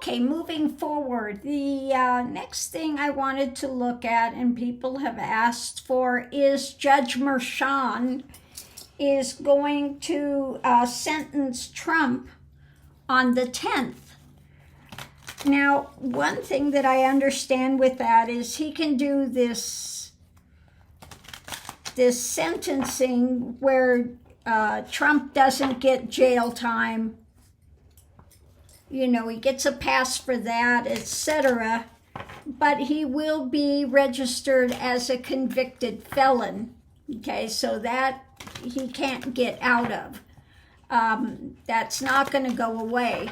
Okay, moving forward, the next thing I wanted to look at, and people have asked for, is Judge Merchan is going to sentence Trump on the 10th. Now, one thing that I understand with that is he can do this sentencing where Trump doesn't get jail time. You know, he gets a pass for that, etc. But he will be registered as a convicted felon. Okay, so that he can't get out of. That's not going to go away.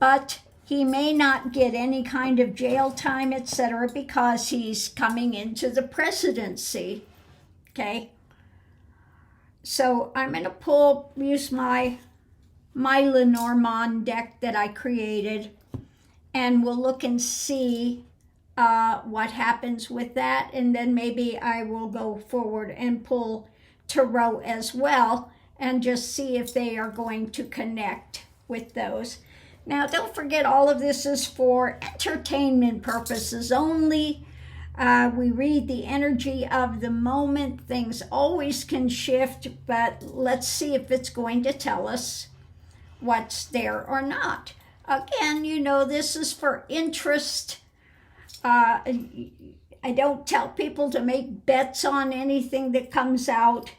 But he may not get any kind of jail time, etc., because he's coming into the presidency. Okay? So I'm going to use my Lenormand deck that I created, and we'll look and see what happens with that, and then maybe I will go forward and pull tarot as well and just see if they are going to connect with those. Now, don't forget, all of this is for entertainment purposes only. We read the energy of the moment. Things always can shift, but let's see if it's going to tell us what's there or not. Again, you know, this is for interest. I don't tell people to make bets on anything that comes out,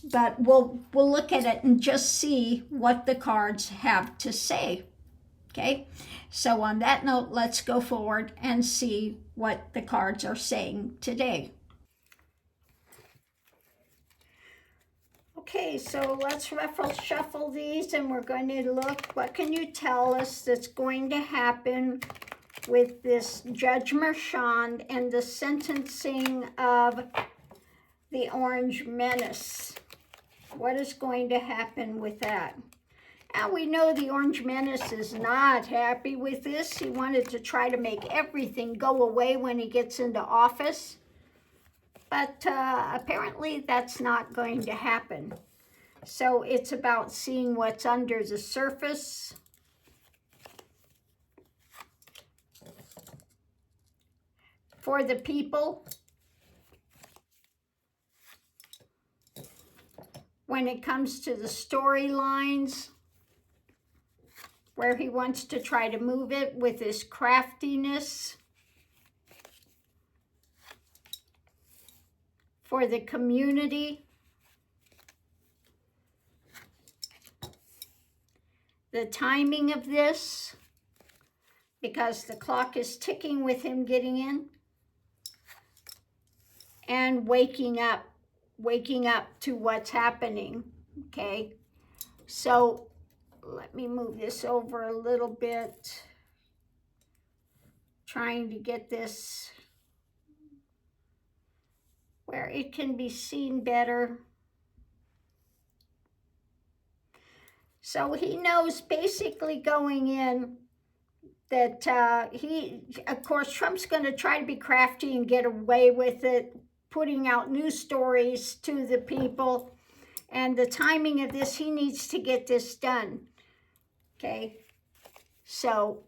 but we'll look at it and just see what the cards have to say. Okay, so on that note, let's go forward and see what the cards are saying today. Okay, so let's shuffle these, and we're going to look, what can you tell us that's going to happen with this Judge Merchan and the sentencing of the Orange Menace? What is going to happen with that? Now, we know the Orange Menace is not happy with this. He wanted to try to make everything go away when he gets into office. But apparently that's not going to happen. So it's about seeing what's under the surface. For the people, when it comes to the storylines, where he wants to try to move it with his craftiness. For the community, the timing of this, because the clock is ticking with him getting in, and waking up to what's happening. Okay, so let me move this over a little bit, trying to get this where it can be seen better. So he knows basically going in that of course, Trump's going to try to be crafty and get away with it, putting out news stories to the people. And the timing of this, he needs to get this done. Okay, so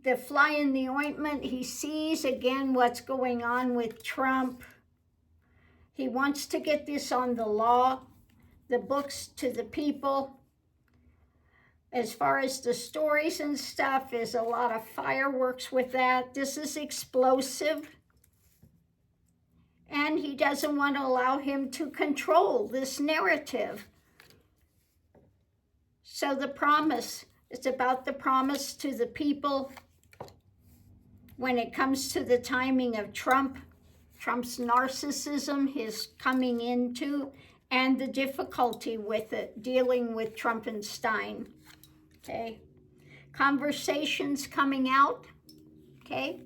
the fly in the ointment, he sees again what's going on with Trump. He wants to get this on the law, the books to the people. As far as the stories and stuff, there's a lot of fireworks with that. This is explosive. And he doesn't want to allow him to control this narrative. So the promise, it's about the promise to the people when it comes to the timing of Trump's narcissism, his coming into, and the difficulty with it, dealing with Trumpenstein. Okay, conversations coming out, okay,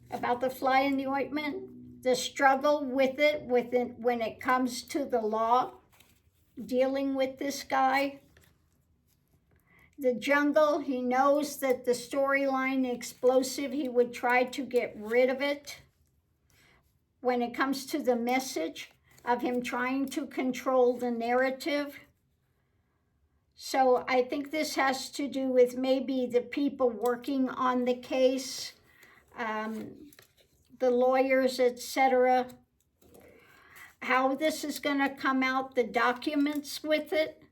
about the fly in the ointment, the struggle with it when it comes to the law, dealing with this guy. The jungle, he knows that the storyline explosive, he would try to get rid of it. When it comes to the message of him trying to control the narrative. So I think this has to do with maybe the people working on the case, the lawyers, etc. How this is going to come out, the documents with it,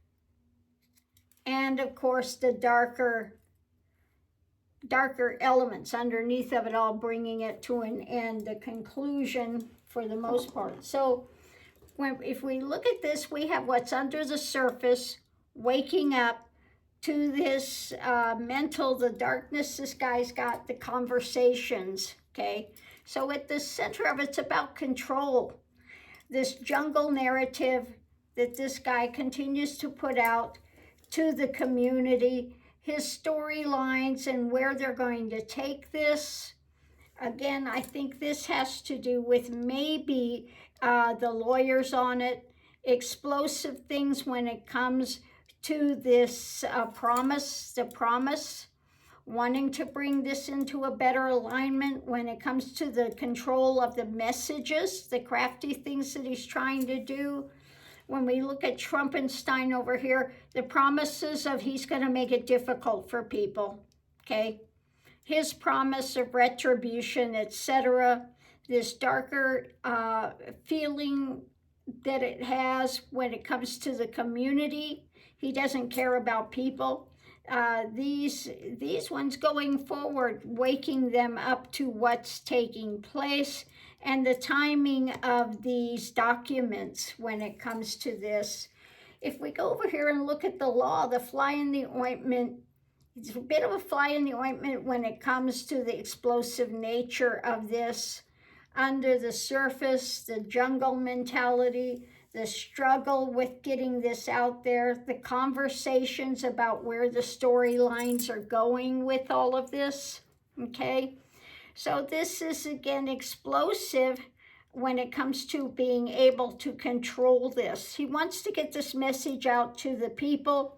and of course the darker elements underneath of it all, bringing it to an end, the conclusion for the most part. So if we look at this, we have what's under the surface, waking up to this the darkness this guy's got, the conversations, okay? So at the center of it's about control. This jungle narrative that this guy continues to put out to the community, his storylines and where they're going to take this. Again, I think this has to do with maybe the lawyers on it, explosive things when it comes to this the promise, wanting to bring this into a better alignment when it comes to the control of the messages, the crafty things that he's trying to do. When we look at Trumpenstein over here, the promises of he's going to make it difficult for people, okay? His promise of retribution, etc. This darker feeling that it has when it comes to the community. He doesn't care about people. These ones going forward, waking them up to what's taking place, and the timing of these documents when it comes to this. If we go over here and look at the law, the fly in the ointment, it's a bit of a fly in the ointment when it comes to the explosive nature of this. Under the surface, the jungle mentality, the struggle with getting this out there, the conversations about where the storylines are going with all of this, okay? So this is, again, explosive when it comes to being able to control this. He wants to get this message out to the people,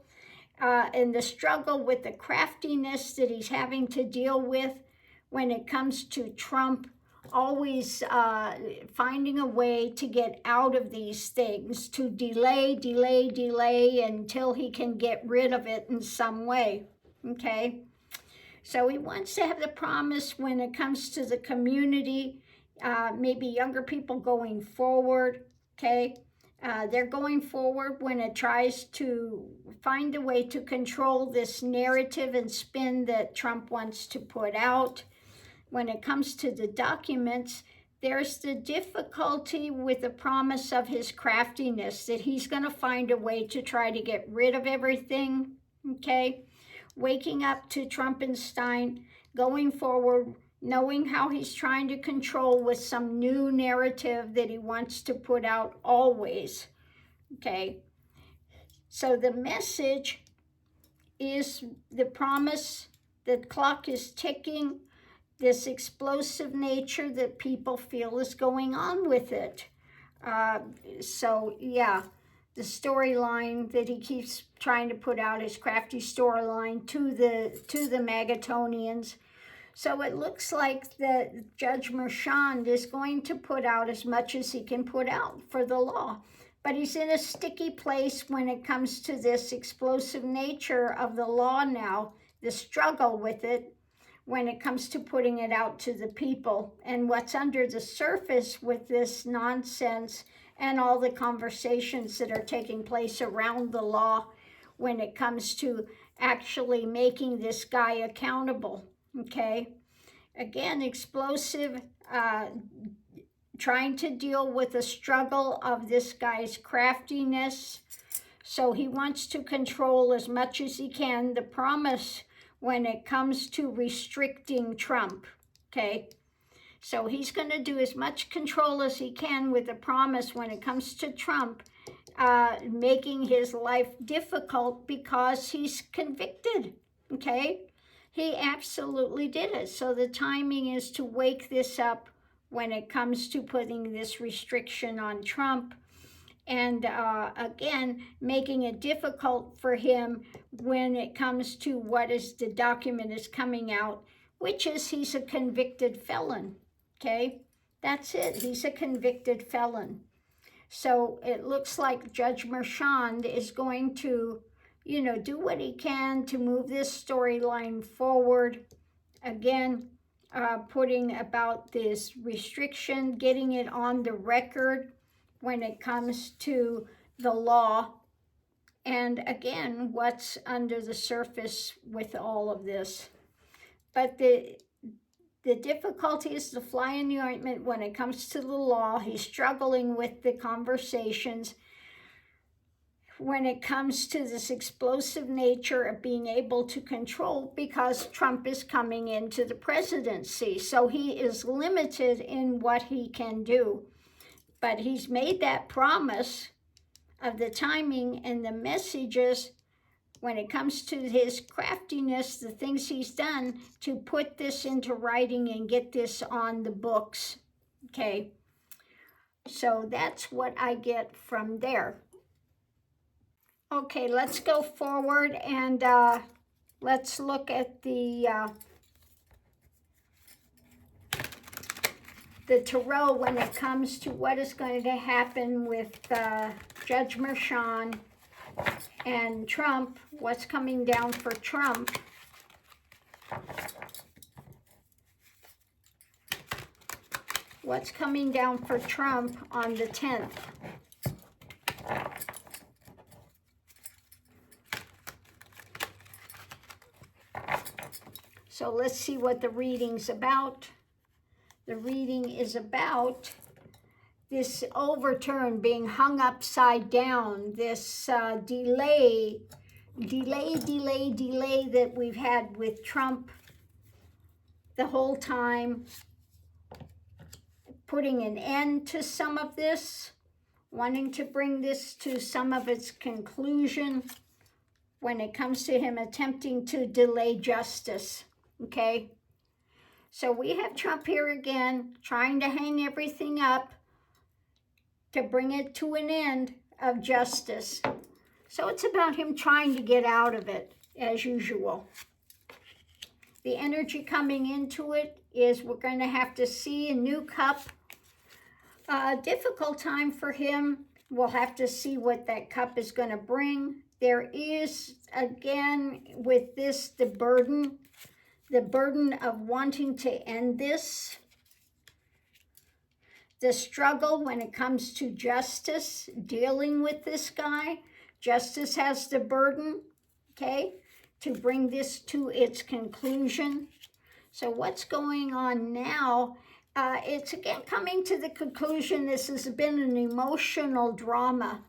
and the struggle with the craftiness that he's having to deal with when it comes to Trump, always finding a way to get out of these things, to delay until he can get rid of it in some way, okay? So he wants to have the promise when it comes to the community, maybe younger people going forward, okay? They're going forward when it tries to find a way to control this narrative and spin that Trump wants to put out. When it comes to the documents, there's the difficulty with the promise of his craftiness, that he's going to find a way to try to get rid of everything, okay? Waking up to Trumpenstein, going forward, knowing how he's trying to control with some new narrative that he wants to put out always, okay? So the message is the promise, the clock is ticking, this explosive nature that people feel is going on with it. So yeah, the storyline that he keeps trying to put out, his crafty storyline to the Magatonians. So it looks like that Judge Mershon is going to put out as much as he can put out for the law. But he's in a sticky place when it comes to this explosive nature of the law now, the struggle with it, when it comes to putting it out to the people, and what's under the surface with this nonsense and all the conversations that are taking place around the law when it comes to actually making this guy accountable, okay? Again, explosive, trying to deal with the struggle of this guy's craftiness. So he wants to control as much as he can the promise when it comes to restricting Trump, okay? So he's going to do as much control as he can with the promise when it comes to Trump, making his life difficult because he's convicted, okay? He absolutely did it. So the timing is to wake this up when it comes to putting this restriction on Trump. And again, making it difficult for him when it comes to what is the document is coming out, which is he's a convicted felon, okay? That's it, he's a convicted felon. So it looks like Judge Mershon is going to, do what he can to move this storyline forward. Again, putting about this restriction, getting it on the record when it comes to the law. And again, what's under the surface with all of this. But the difficulty is the fly in the ointment when it comes to the law. He's struggling with the conversations when it comes to this explosive nature of being able to control, because Trump is coming into the presidency. So he is limited in what he can do. But he's made that promise of the timing and the messages when it comes to his craftiness, the things he's done to put this into writing and get this on the books. Okay. So that's what I get from there. Okay, let's go forward and let's look at the tarot when it comes to what is going to happen with Judge Mershon and Trump. What's coming down for Trump? What's coming down for Trump on the 10th? So let's see what the reading's about. The reading is about this overturn, being hung upside down, this delay that we've had with Trump the whole time, putting an end to some of this, wanting to bring this to some of its conclusion when it comes to him attempting to delay justice. Okay, so we have Trump here again, trying to hang everything up to bring it to an end of justice. So it's about him trying to get out of it, as usual. The energy coming into it is we're going to have to see a new cup. Difficult time for him. We'll have to see what that cup is going to bring. There is, again, with this, the burden of wanting to end this, the struggle when it comes to justice, dealing with this guy. Justice has the burden, okay, to bring this to its conclusion. So what's going on now? It's again coming to the conclusion this has been an emotional drama,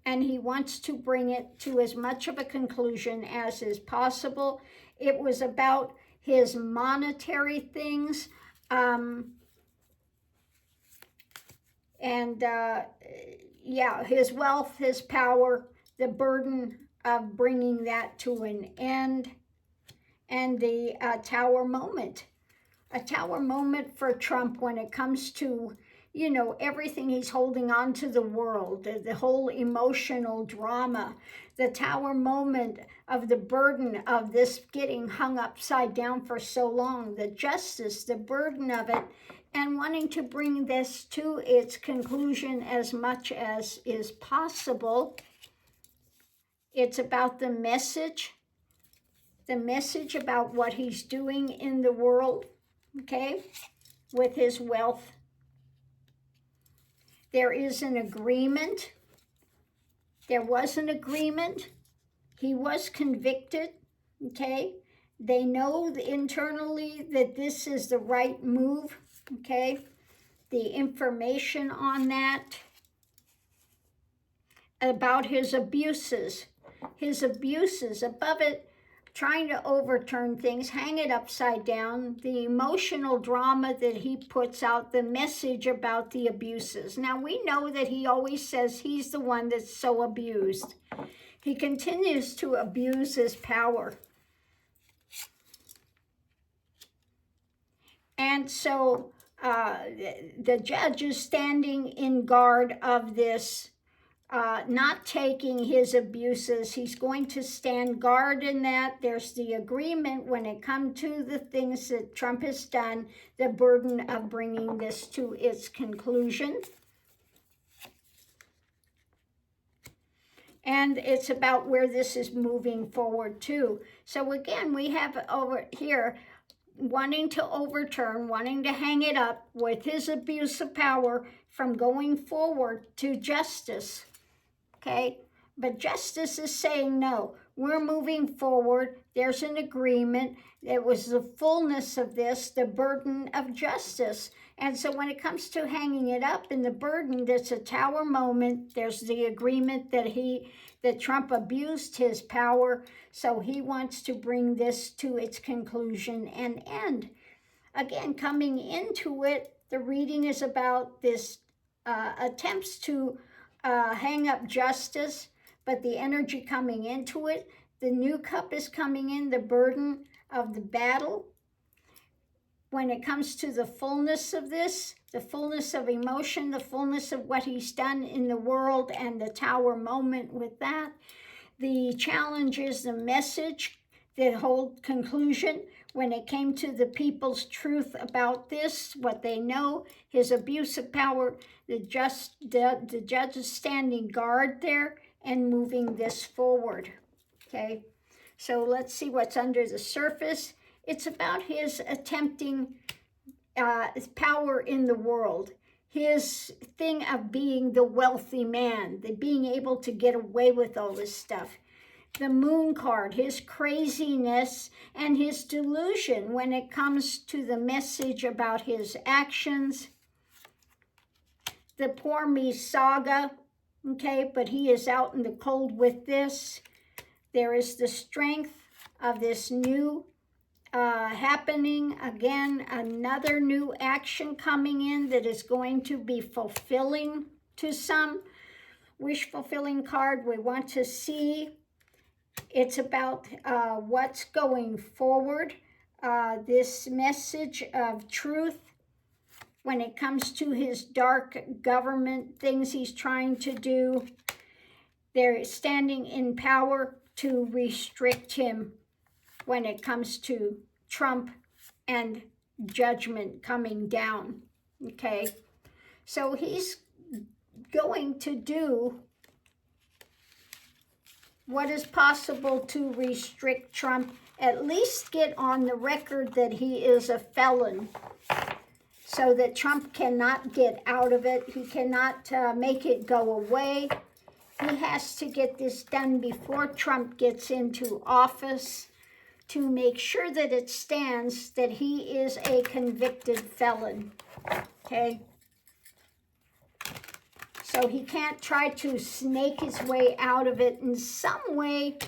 and he wants to bring it to as much of a conclusion as is possible. It was about his monetary things, his wealth, his power, the burden of bringing that to an end, and the tower moment. A tower moment for Trump when it comes to, everything he's holding on to the world, the whole emotional drama, the tower moment of the burden of this getting hung upside down for so long, the justice, the burden of it, and wanting to bring this to its conclusion as much as is possible. It's about the message about what he's doing in the world, okay, with his wealth. There is an agreement. There was an agreement. He was convicted, okay. They know internally that this is the right move, okay. The information on that, about his abuses above it, trying to overturn things, hang it upside down, the emotional drama that he puts out, the message about the abuses. Now, we know that he always says he's the one that's so abused. He continues to abuse his power. And so the judge is standing in guard of this, not taking his abuses. He's going to stand guard in that. There's the agreement when it comes to the things that Trump has done, the burden of bringing this to its conclusion. And it's about where this is moving forward too. So again, we have over here wanting to overturn, wanting to hang it up with his abuse of power from going forward to justice, okay? But justice is saying, no, we're moving forward. There's an agreement. It was the fullness of this, the burden of justice. And so when it comes to hanging it up in the burden, that's a tower moment. There's the agreement that Trump abused his power. So he wants to bring this to its conclusion and end. Again, coming into it, the reading is about this attempts to hang up justice, but the energy coming into it, the new cup is coming in, the burden of the battle. When it comes to the fullness of this, the fullness of emotion, the fullness of what he's done in the world, and the tower moment with that, the challenge is the message, the whole conclusion. When it came to the people's truth about this, what they know, his abuse of power, the judge is standing guard there and moving this forward, okay? So let's see what's under the surface. It's about his attempting power in the world, his thing of being the wealthy man, the being able to get away with all this stuff. The moon card, his craziness and his delusion when it comes to the message about his actions. The poor me saga, okay, but he is out in the cold with this. There is the strength of this new happening. Again, another new action coming in that is going to be fulfilling to some. Wish fulfilling card we want to see. It's about what's going forward. This message of truth when it comes to his dark government things he's trying to do. They're standing in power to restrict him when it comes to Trump and judgment coming down, okay? So he's going to do what is possible to restrict Trump, at least get on the record that he is a felon so that Trump cannot get out of it. He cannot make it go away. He has to get this done before Trump gets into office to make sure that it stands that he is a convicted felon, okay? So he can't try to snake his way out of it in some way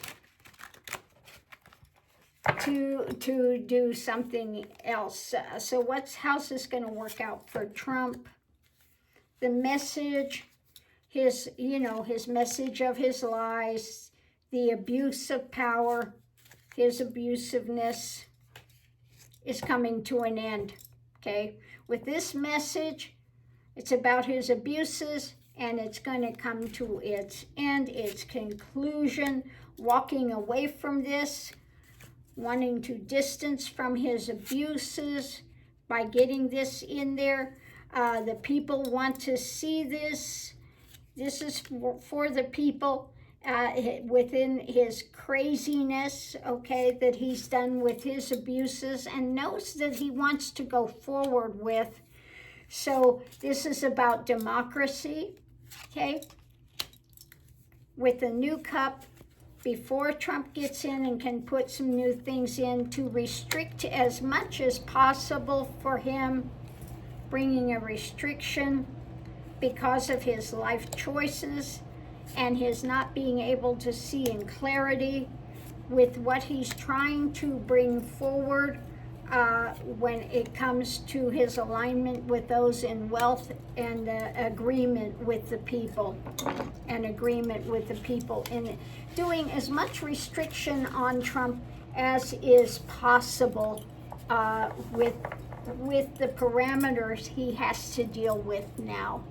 to do something else. So how's this going to work out for Trump? The message, his message of his lies, the abuse of power, his abusiveness is coming to an end, okay? With this message, it's about his abuses, and it's going to come to its end, its conclusion, walking away from this, wanting to distance from his abuses by getting this in there. The people want to see this. This is for the people within his craziness, okay, that he's done with his abuses and knows that he wants to go forward with. So this is about democracy, okay, with a new cup before Trump gets in and can put some new things in to restrict as much as possible for him, bringing a restriction because of his life choices and his not being able to see in clarity with what he's trying to bring forward when it comes to his alignment with those in wealth and agreement with the people, and agreement with the people in doing as much restriction on Trump as is possible with the parameters he has to deal with now.